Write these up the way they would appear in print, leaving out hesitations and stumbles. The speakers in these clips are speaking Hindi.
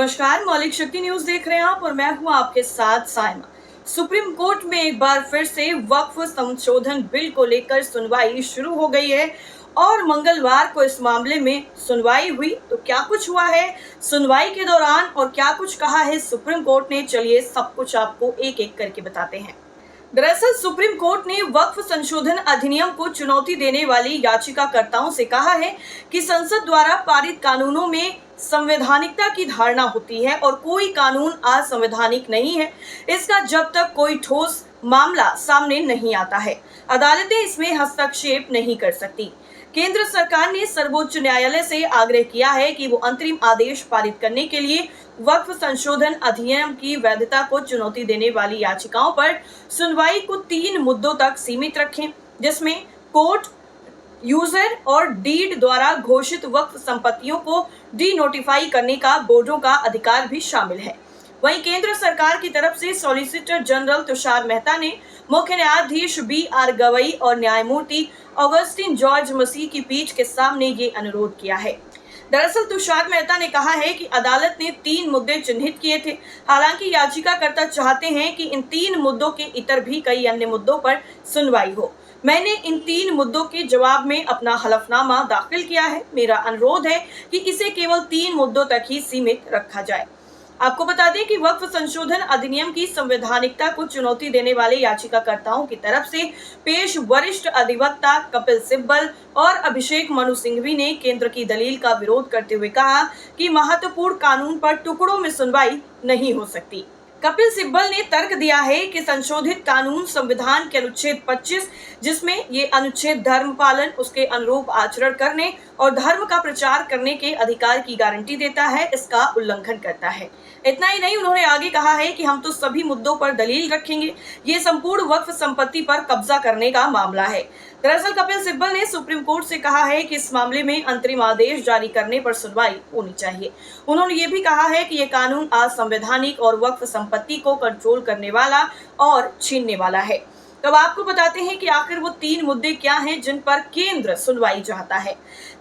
नमस्कार, मौलिक शक्ति न्यूज देख रहे हैं आप और मैं हूं आपके साथ साइमा। सुप्रीम कोर्ट में एक बार फिर से वक्फ संशोधन बिल को लेकर सुनवाई शुरू हो गई है और मंगलवार को इस मामले में सुनवाई हुई। तो क्या कुछ हुआ है सुनवाई के दौरान और क्या कुछ कहा है सुप्रीम कोर्ट ने, चलिए सब कुछ आपको एक एक करके बताते हैं। दरअसल सुप्रीम कोर्ट ने वक्फ संशोधन अधिनियम को चुनौती देने वाली याचिकाकर्ताओं से कहा है कि संसद द्वारा पारित कानूनों में संवैधानिकता की धारणा होती है और कोई कानून असंवैधानिक नहीं है इसका जब तक कोई ठोस मामला सामने नहीं आता है। अदालतें इसमें हस्तक्षेप नहीं कर सकती। केंद्र सरकार ने सर्वोच्च न्यायालय से आग्रह किया है कि वो अंतरिम आदेश पारित करने के लिए वक्फ संशोधन अधिनियम की वैधता को चुनौती देने वाली याचिकाओं पर सुनवाई को 3 मुद्दों तक सीमित रखें, जिसमें कोर्ट यूजर और डीड द्वारा घोषित वक्फ संपत्तियों को डी नोटिफाई करने का बोर्डों का अधिकार भी शामिल है। वहीं केंद्र सरकार की तरफ से सॉलिसिटर जनरल तुषार मेहता ने मुख्य न्यायाधीश BR गवई और न्यायमूर्ति ऑगस्टिन जॉर्ज मसीह की पीठ के सामने ये अनुरोध किया है। दरअसल तुषार मेहता ने कहा है कि अदालत ने 3 मुद्दे चिन्हित किए थे। हालांकि याचिकाकर्ता चाहते हैं कि इन 3 मुद्दों के इतर भी कई अन्य मुद्दों पर सुनवाई हो। मैंने इन 3 मुद्दों के जवाब में अपना हलफनामा दाखिल किया है। मेरा अनुरोध है कि इसे केवल 3 मुद्दों तक ही सीमित रखा जाए। आपको बता दें कि वक्फ संशोधन अधिनियम की संवैधानिकता को चुनौती देने वाले याचिकाकर्ताओं की तरफ से पेश वरिष्ठ अधिवक्ता कपिल सिब्बल और अभिषेक मनु सिंघवी ने केंद्र की दलील का विरोध करते हुए कहा कि महत्वपूर्ण कानून पर टुकड़ों में सुनवाई नहीं हो सकती। कपिल सिब्बल ने तर्क दिया है कि संशोधित कानून संविधान के अनुच्छेद 25, जिसमें ये अनुच्छेद धर्म पालन, उसके अनुरूप आचरण करने और धर्म का प्रचार करने के अधिकार की गारंटी देता है, इसका उल्लंघन करता है। इतना ही नहीं, उन्होंने आगे कहा है कि हम तो सभी मुद्दों पर दलील रखेंगे, ये संपूर्ण वक्फ संपत्ति पर कब्जा करने का मामला है। दरअसल कपिल सिब्बल ने सुप्रीम कोर्ट से कहा है कि इस मामले में अंतरिम आदेश जारी करने पर सुनवाई होनी चाहिए। उन्होंने ये भी कहा है कि ये कानून असंवैधानिक और वक्फ संपत्ति को कंट्रोल करने वाला और छीनने वाला है। तब आपको बताते हैं कि आखिर वो 3 मुद्दे क्या हैं जिन पर केंद्र सुनवाई चाहता है।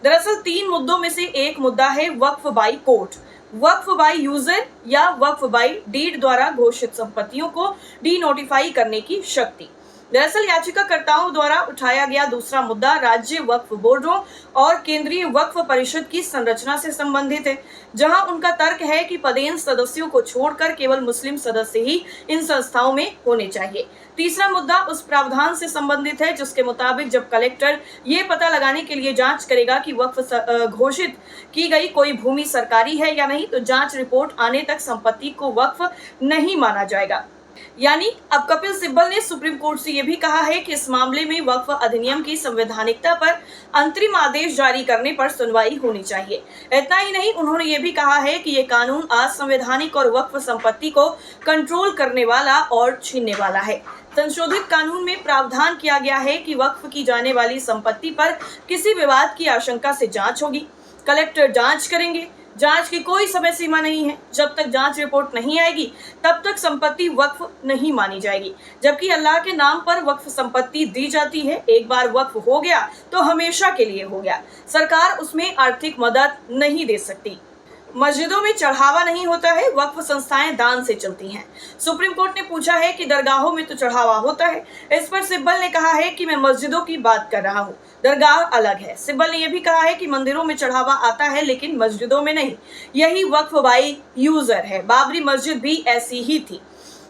दरअसल 3 मुद्दों में से एक मुद्दा है वक्फ बाई कोर्ट, वक्फ बाई यूजर या वक्फ बाई डीड द्वारा घोषित संपत्तियों को डी नोटिफाई करने की शक्ति। दरअसल याचिकाकर्ताओं द्वारा उठाया गया दूसरा मुद्दा राज्य वक्फ बोर्डों और केंद्रीय वक्फ परिषद की संरचना से संबंधित है, जहां उनका तर्क है कि पदेन सदस्यों को छोड़कर केवल मुस्लिम सदस्य ही इन संस्थाओं में होने चाहिए। तीसरा मुद्दा उस प्रावधान से संबंधित है जिसके मुताबिक जब कलेक्टर ये पता लगाने के लिए जांच करेगा कि वक्फ घोषित की गई कोई भूमि सरकारी है या नहीं, तो जांच रिपोर्ट आने तक संपत्ति को वक्फ नहीं माना जाएगा। यानी अब कपिल सिब्बल ने सुप्रीम कोर्ट से यह भी कहा है कि इस मामले में वक्फ अधिनियम की संवैधानिकता पर अंतरिम आदेश जारी करने पर सुनवाई होनी चाहिए। इतना ही नहीं, उन्होंने ये भी कहा है कि ये कानून असंवैधानिक और वक्फ संपत्ति को कंट्रोल करने वाला और छीनने वाला है। संशोधित कानून में प्रावधान किया गया है कि वक्फ की जाने वाली संपत्ति पर किसी विवाद की आशंका से जांच होगी, कलेक्टर जांच करेंगे। जांच की कोई समय सीमा नहीं है, जब तक जांच रिपोर्ट नहीं आएगी तब तक संपत्ति वक्फ नहीं मानी जाएगी। जबकि अल्लाह के नाम पर वक्फ संपत्ति दी जाती है, एक बार वक्फ हो गया तो हमेशा के लिए हो गया। सरकार उसमें आर्थिक मदद नहीं दे सकती। मस्जिदों में चढ़ावा नहीं होता है, वक्फ संस्थाएं दान से चलती हैं। सुप्रीम कोर्ट ने पूछा है कि दरगाहों में तो चढ़ावा होता है। इस पर सिब्बल ने कहा है कि मैं मस्जिदों की बात कर रहा हूँ, दरगाह अलग है। सिब्बल ने यह भी कहा है कि मंदिरों में चढ़ावा आता है लेकिन मस्जिदों में नहीं, यही वक्फ बाई यूजर है। बाबरी मस्जिद भी ऐसी ही थी।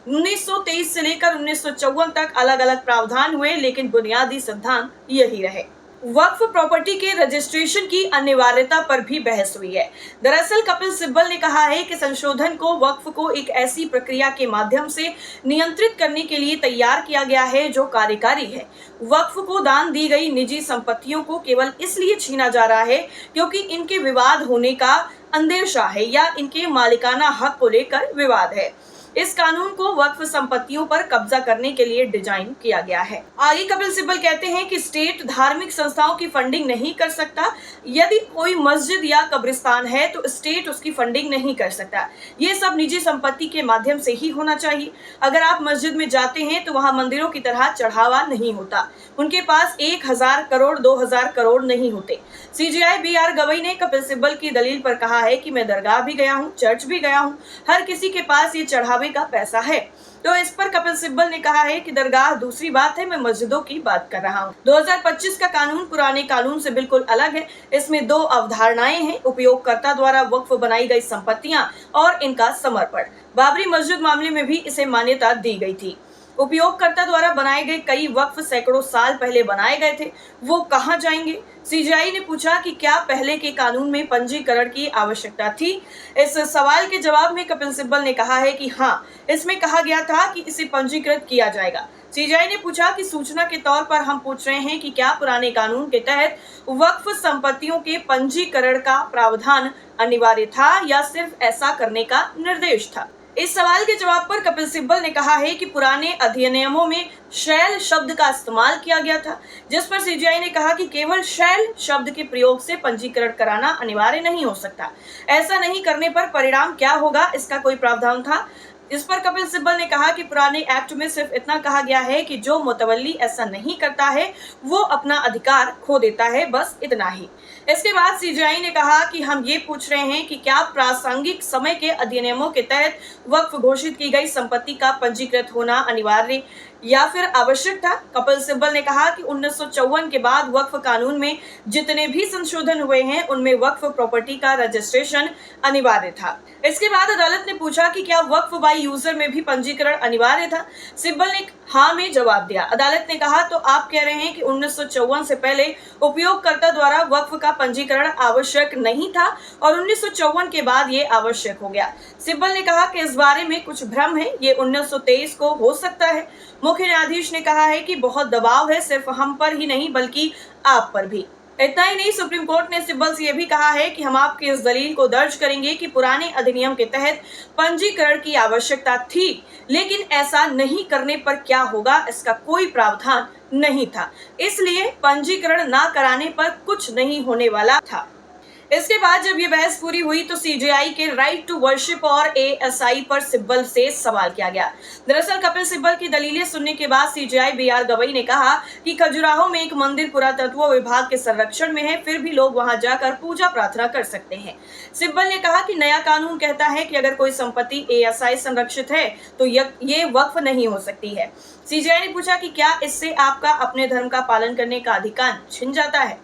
1923 से लेकर 1954 तक अलग अलग प्रावधान हुए लेकिन बुनियादी सिद्धांत यही रहे। वक्फ प्रॉपर्टी के रजिस्ट्रेशन की अनिवार्यता पर भी बहस हुई है। दरअसल कपिल सिब्बल ने कहा है कि संशोधन को वक्फ को एक ऐसी प्रक्रिया के माध्यम से नियंत्रित करने के लिए तैयार किया गया है जो कार्यकारी है। वक्फ को दान दी गई निजी संपत्तियों को केवल इसलिए छीना जा रहा है क्योंकि इनके विवाद होने का अंदेशा है या इनके मालिकाना हक को लेकर विवाद है। इस कानून को वक्फ संपत्तियों पर कब्जा करने के लिए डिजाइन किया गया है। आगे कपिल सिब्बल कहते हैं कि स्टेट धार्मिक संस्थाओं की फंडिंग नहीं कर सकता। यदि कोई मस्जिद या कब्रिस्तान है तो स्टेट उसकी फंडिंग नहीं कर सकता। ये सब निजी संपत्ति के माध्यम से ही होना चाहिए। अगर आप मस्जिद में जाते हैं तो वहां मंदिरों की तरह चढ़ावा नहीं होता। उनके पास 1000 करोड़ 2000 करोड़ नहीं होते। सीजेआई बीआर गवई ने कपिल सिब्बल की दलील पर कहा है कि मैं दरगाह भी गया हूं, चर्च भी गया हूं, हर किसी के पास ये चढ़ावे का पैसा है। तो इस पर कपिल सिब्बल ने कहा है कि दरगाह दूसरी बात है, मैं मस्जिदों की बात कर रहा हूं। 2025 का कानून पुराने कानून से बिल्कुल अलग है। इसमें 2 अवधारणाएं हैं, उपयोगकर्ता द्वारा वक्फ बनाई गई संपत्तियां और इनका समर्पण। बाबरी मस्जिद मामले में भी इसे मान्यता दी गई थी। उपयोगकर्ता द्वारा बनाए गए कई वक्फ सैकड़ों साल पहले बनाए गए थे, वो कहां जाएंगे? सीजेआई ने पूछा कि क्या पहले के कानून में पंजीकरण की आवश्यकता थी। इस सवाल के जवाब में कपिल सिब्बल ने कहा है कि हाँ, इसमें कहा गया था कि इसे पंजीकृत किया जाएगा। सीजेआई ने पूछा कि सूचना के तौर पर हम पूछ रहे हैं कि क्या पुराने कानून के तहत वक्फ संपत्तियों के पंजीकरण का प्रावधान अनिवार्य था या सिर्फ ऐसा करने का निर्देश था। इस सवाल के जवाब पर कपिल सिब्बल ने कहा है कि पुराने अधिनियमों में शैल शब्द का इस्तेमाल किया गया था, जिस पर सीजेआई ने कहा कि केवल शैल शब्द के प्रयोग से पंजीकरण कराना अनिवार्य नहीं हो सकता। ऐसा नहीं करने पर परिणाम क्या होगा, इसका कोई प्रावधान था। इस पर कपिल सिब्बल ने कहा कि पुराने एक्ट में सिर्फ इतना कहा गया है कि जो मुतवल्ली ऐसा नहीं करता है वो अपना अधिकार खो देता है, बस इतना ही। इसके बाद सीजेआई ने कहा कि हम ये पूछ रहे हैं कि क्या प्रासंगिक समय के अधिनियमों के तहत वक्फ घोषित की गई संपत्ति का पंजीकृत होना अनिवार्य या फिर आवश्यक था। कपिल सिब्बल ने कहा कि 1954 के बाद वक्फ कानून में जितने भी संशोधन हुए हैं उनमें वक्फ प्रॉपर्टी का रजिस्ट्रेशन अनिवार्य था। इसके बाद अदालत ने पूछा कि क्या वक्फ बाय यूजर में भी पंजीकरण अनिवार्य था। सिब्बल ने हाँ में जवाब दिया। अदालत ने कहा तो आप कह रहे हैं कि 1954 से पहले उपयोगकर्ता द्वारा वक्फ का पंजीकरण आवश्यक नहीं था और 1954 के बाद ये आवश्यक हो गया। सिब्बल ने कहा कि इस बारे में कुछ भ्रम है, ये 1923 को हो सकता है। मुख्य न्यायाधीश ने कहा है कि बहुत दबाव है, सिर्फ हम पर ही नहीं बल्कि आप पर भी। इतना ही नहीं, सुप्रीम कोर्ट ने सिब्बल से यह भी कहा है कि हम आपकी इस दलील को दर्ज करेंगे कि पुराने अधिनियम के तहत पंजीकरण की आवश्यकता थी, लेकिन ऐसा नहीं करने पर क्या होगा इसका कोई प्रावधान नहीं था, इसलिए पंजीकरण न कराने पर कुछ नहीं होने वाला था। इसके बाद जब ये बहस पूरी हुई तो सीजेआई के राइट टू वर्शिप और एएसआई पर सिब्बल से सवाल किया गया। दरअसल कपिल सिब्बल की दलीलें सुनने के बाद सीजेआई बीआर गवई ने कहा कि खजुराहो में एक मंदिर पुरातत्व विभाग के संरक्षण में है, फिर भी लोग वहां जाकर पूजा प्रार्थना कर सकते हैं। सिब्बल ने कहा कि नया कानून कहता है कि अगर कोई संपत्ति एएसआई संरक्षित है तो ये वक्फ नहीं हो सकती है। सीजेआई ने पूछा कि क्या इससे आपका अपने धर्म का पालन करने का अधिकार छिन जाता है,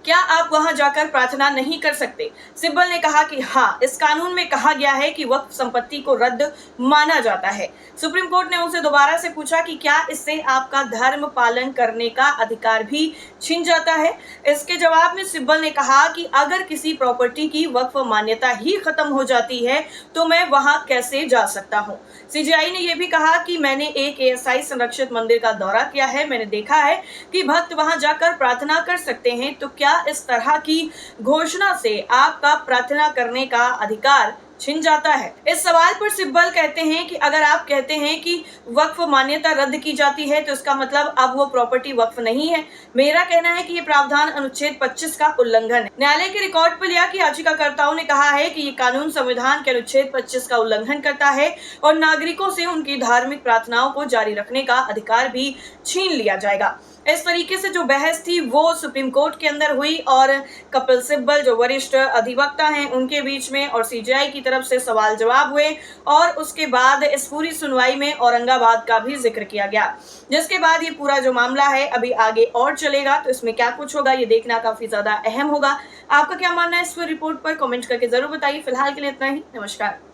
क्या आप वहां जाकर प्रार्थना नहीं कर सकते? सिब्बल ने कहा कि हाँ, इस कानून में कहा गया है कि वक्फ संपत्ति को रद्द माना जाता है। सुप्रीम कोर्ट ने उनसे दोबारा से पूछा कि क्या इससे आपका धर्म पालन करने का अधिकार भी छिन जाता है। इसके जवाब में सिब्बल ने कहा कि अगर किसी प्रॉपर्टी की वक्फ मान्यता ही खत्म हो जाती है तो मैं वहां कैसे जा सकता हूं। सीजेआई ने यह भी कहा कि मैंने एक एएसआई संरक्षित मंदिर का दौरा किया है, मैंने देखा है कि भक्त वहां जाकर प्रार्थना कर सकते हैं, तो क्या इस तरह की घोषणा से आपका प्रार्थना करने का अधिकार छिन जाता है। इस सवाल पर सिब्बल कहते हैं कि अगर आप कहते हैं कि वक्फ मान्यता रद्द की जाती है तो इसका मतलब अब वो प्रॉपर्टी वक्फ नहीं है। मेरा कहना है कि ये प्रावधान अनुच्छेद 25 का उल्लंघन है। न्यायालय के रिकॉर्ड पर लिया कि याचिकाकर्ताओं ने कहा है कि ये कानून संविधान के अनुच्छेद 25 का उल्लंघन करता है और नागरिकों से उनकी धार्मिक प्रार्थनाओं को जारी रखने का अधिकार भी छीन लिया जाएगा। इस तरीके से जो बहस थी वो सुप्रीम कोर्ट के अंदर हुई और कपिल सिब्बल जो वरिष्ठ अधिवक्ता हैं उनके बीच में और सीजेआई की तरफ से सवाल जवाब हुए और उसके बाद इस पूरी सुनवाई में औरंगाबाद का भी जिक्र किया गया, जिसके बाद ये पूरा जो मामला है अभी आगे और चलेगा। तो इसमें क्या कुछ होगा ये देखना काफी ज्यादा अहम होगा। आपका क्या मानना है इस रिपोर्ट पर कमेंट करके जरूर बताइए। फिलहाल के लिए इतना ही। नमस्कार।